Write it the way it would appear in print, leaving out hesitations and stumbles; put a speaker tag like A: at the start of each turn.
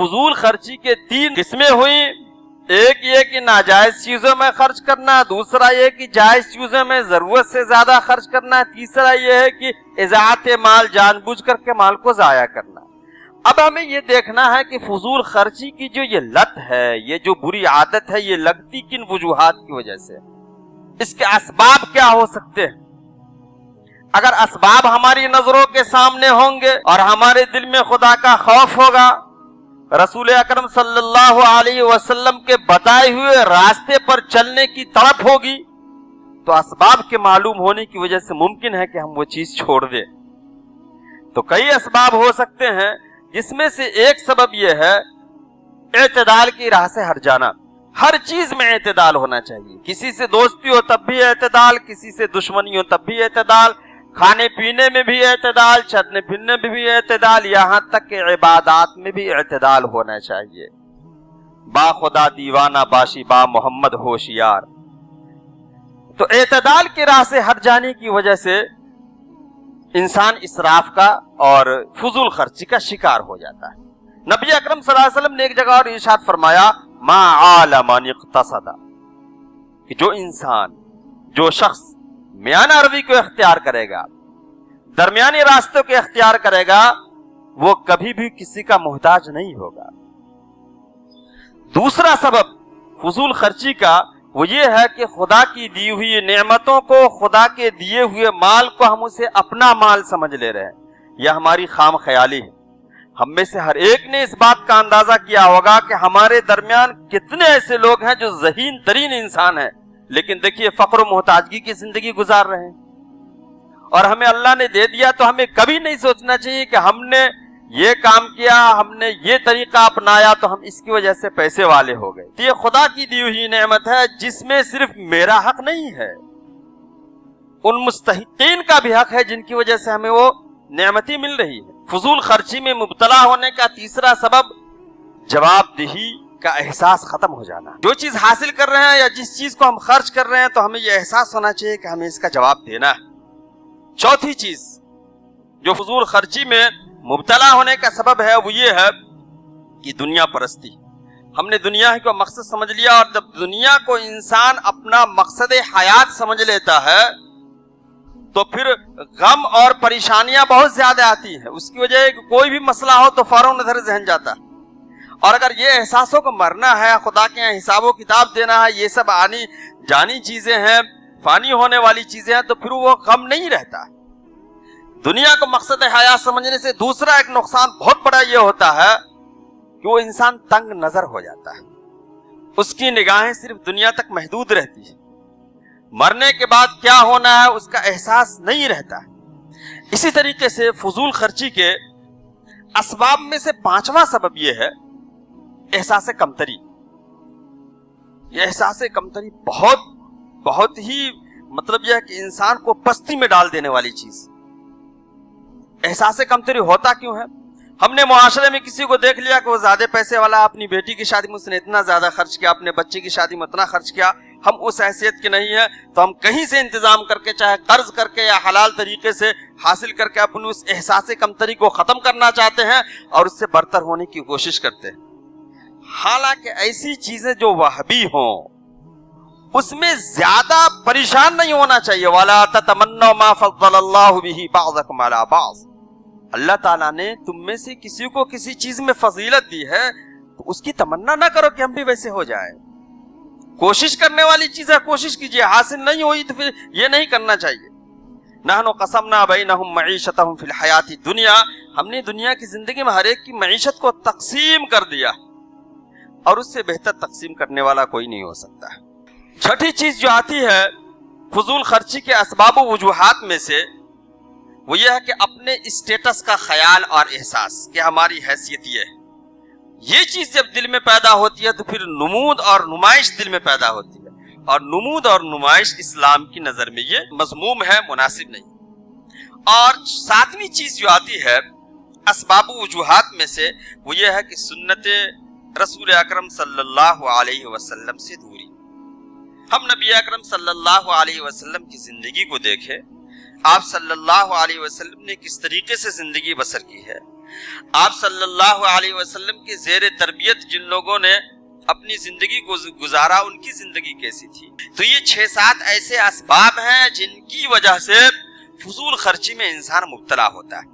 A: فضول خرچی کے 3 قسمیں ہوئی. ایک یہ کہ ناجائز چیزوں میں خرچ کرنا، دوسرا یہ کہ جائز چیزوں میں ضرورت سے زیادہ خرچ کرنا، تیسرا یہ ہے کہ اضاعت مال، جان بوجھ کر کے مال کو ضائع کرنا. اب ہمیں یہ دیکھنا ہے کہ فضول خرچی کی جو یہ لت ہے، یہ جو بری عادت ہے، یہ لگتی کن وجوہات کی وجہ سے، اس کے اسباب کیا ہو سکتے ہیں. اگر اسباب ہماری نظروں کے سامنے ہوں گے اور ہمارے دل میں خدا کا خوف ہوگا، رسول اکرم صلی اللہ علیہ وسلم کے بتائے ہوئے راستے پر چلنے کی طلب ہوگی، تو اسباب کے معلوم ہونے کی وجہ سے ممکن ہے کہ ہم وہ چیز چھوڑ دیں. تو کئی اسباب ہو سکتے ہیں، جس میں سے ایک سبب یہ ہے اعتدال کی راہ سے ہٹ جانا. ہر چیز میں اعتدال ہونا چاہیے. کسی سے دوستی ہو تب بھی اعتدال، کسی سے دشمنی ہو تب بھی اعتدال، کھانے پینے میں بھی اعتدال، چلنے پھرنے میں بھی اعتدال، یہاں تک کہ عبادات میں بھی اعتدال ہونا چاہیے. با خدا دیوانہ باشی، با محمد ہوشیار. تو اعتدال کی راہ سے ہٹ جانے کی وجہ سے انسان اسراف کا اور فضول خرچی کا شکار ہو جاتا ہے. نبی اکرم صلی اللہ علیہ وسلم نے ایک جگہ اور ارشاد فرمایا، ما عال من اقتصد، کہ جو انسان، جو شخص میانہ روی کو اختیار کرے گا، درمیانی راستوں کو اختیار کرے گا، وہ کبھی بھی کسی کا محتاج نہیں ہوگا. دوسرا سبب فضول خرچی کا وہ یہ ہے کہ خدا کی دی ہوئی نعمتوں کو، خدا کے دیے ہوئے مال کو ہم اسے اپنا مال سمجھ لے رہے ہیں. یہ ہماری خام خیالی ہے. ہم میں سے ہر ایک نے اس بات کا اندازہ کیا ہوگا کہ ہمارے درمیان کتنے ایسے لوگ ہیں جو ذہین ترین انسان ہیں، لیکن دیکھیے فقر و محتاجگی کی زندگی گزار رہے ہیں. اور ہمیں اللہ نے دے دیا تو ہمیں کبھی نہیں سوچنا چاہیے کہ ہم نے یہ کام کیا، ہم نے یہ طریقہ اپنایا تو ہم اس کی وجہ سے پیسے والے ہو گئے. یہ خدا کی دی ہوئی نعمت ہے جس میں صرف میرا حق نہیں ہے، ان مستحقین کا بھی حق ہے جن کی وجہ سے ہمیں وہ نعمتی مل رہی ہے. فضول خرچی میں مبتلا ہونے کا تیسرا سبب جواب دہی کا احساس ختم ہو جانا. جو چیز حاصل کر رہے ہیں یا جس چیز کو ہم خرچ کر رہے ہیں تو ہمیں یہ احساس ہونا چاہیے کہ ہمیں اس کا جواب دینا ہے. چوتھی چیز جو فضول خرچی میں مبتلا ہونے کا سبب ہے وہ یہ ہے کہ دنیا پرستی. ہم نے دنیا کو مقصد سمجھ لیا، اور جب دنیا کو انسان اپنا مقصد حیات سمجھ لیتا ہے تو پھر غم اور پریشانیاں بہت زیادہ آتی ہیں. اس کی وجہ کوئی بھی مسئلہ ہو تو فوراً ادھر ذہن جاتا ہے. اور اگر یہ احساسوں کو مرنا ہے، خدا کے یہاں حساب و کتاب دینا ہے، یہ سب آنی جانی چیزیں ہیں، فانی ہونے والی چیزیں ہیں، تو پھر وہ غم نہیں رہتا. دنیا کو مقصد حیات سمجھنے سے دوسرا ایک نقصان بہت بڑا یہ ہوتا ہے کہ وہ انسان تنگ نظر ہو جاتا ہے. اس کی نگاہیں صرف دنیا تک محدود رہتی ہیں. مرنے کے بعد کیا ہونا ہے اس کا احساس نہیں رہتا ہے. اسی طریقے سے فضول خرچی کے اسباب میں سے پانچواں سبب یہ ہے احساس کمتری. یہ احساس کمتری بہت ہی مطلب یہ ہے کہ انسان کو پستی میں ڈال دینے والی چیز. احساس کمتری ہوتا کیوں ہے؟ ہم نے معاشرے میں کسی کو دیکھ لیا کہ وہ زیادہ پیسے والا، اپنی بیٹی کی شادی میں اس نے اتنا زیادہ خرچ کیا، اپنے بچے کی شادی میں اتنا خرچ کیا. ہم اس حیثیت کے نہیں ہیں تو ہم کہیں سے انتظام کر کے، چاہے قرض کر کے یا حلال طریقے سے حاصل کر کے، اپنے اس احساس کمتری کو ختم کرنا چاہتے ہیں اور اس سے برتر ہونے کی کوشش کرتے ہیں. حالانکہ ایسی چیزیں جو وہبی ہوں اس میں زیادہ پریشان نہیں ہونا چاہیے. وَلَا تَتَمَنَّوْا مَا فَضَّلَ اللَّهُ بِهِ بَعْضَكُمْ عَلَى بَعْضٍ. اللہ تعالیٰ نے تم میں سے کسی کو کسی چیز میں فضیلت دی ہے تو اس کی تمنا نہ کرو کہ ہم بھی ویسے ہو جائیں. کوشش کرنے والی چیز ہے، کوشش کیجئے. حاصل نہیں ہوئی تو پھر یہ نہیں کرنا چاہیے. نحن قسمنا بینہم معیشتہم فی الحیات الدنیا. ہم نے دنیا کی زندگی میں ہر ایک کی معیشت کو تقسیم کر دیا، اور اس سے بہتر تقسیم کرنے والا کوئی نہیں ہو سکتا. چھٹی چیز جو آتی ہے فضول خرچی کے اسباب و وجوہات میں سے وہ یہ ہے کہ اپنے اسٹیٹس کا خیال اور احساس کہ ہماری حیثیت یہ ہے. یہ چیز جب دل میں پیدا ہوتی ہے تو پھر نمود اور نمائش دل میں پیدا ہوتی ہے، اور نمود اور نمائش اسلام کی نظر میں یہ مذموم ہے، مناسب نہیں. اور ساتویں چیز جو آتی ہے اسباب و وجوہات میں سے وہ یہ ہے کہ سنت رسول اکرم صلی اللہ علیہ وسلم سے دوری. ہم نبی اکرم صلی اللہ علیہ وسلم کی زندگی کو دیکھیں، آپ صلی اللہ علیہ وسلم نے کس طریقے سے زندگی بسر کی ہے، آپ صلی اللہ علیہ وسلم کے زیر تربیت جن لوگوں نے اپنی زندگی کو گزارا ان کی زندگی کیسی تھی۔ تو یہ 6-7 ایسے اسباب ہیں جن کی وجہ سے فضول خرچی میں انسان مبتلا ہوتا ہے۔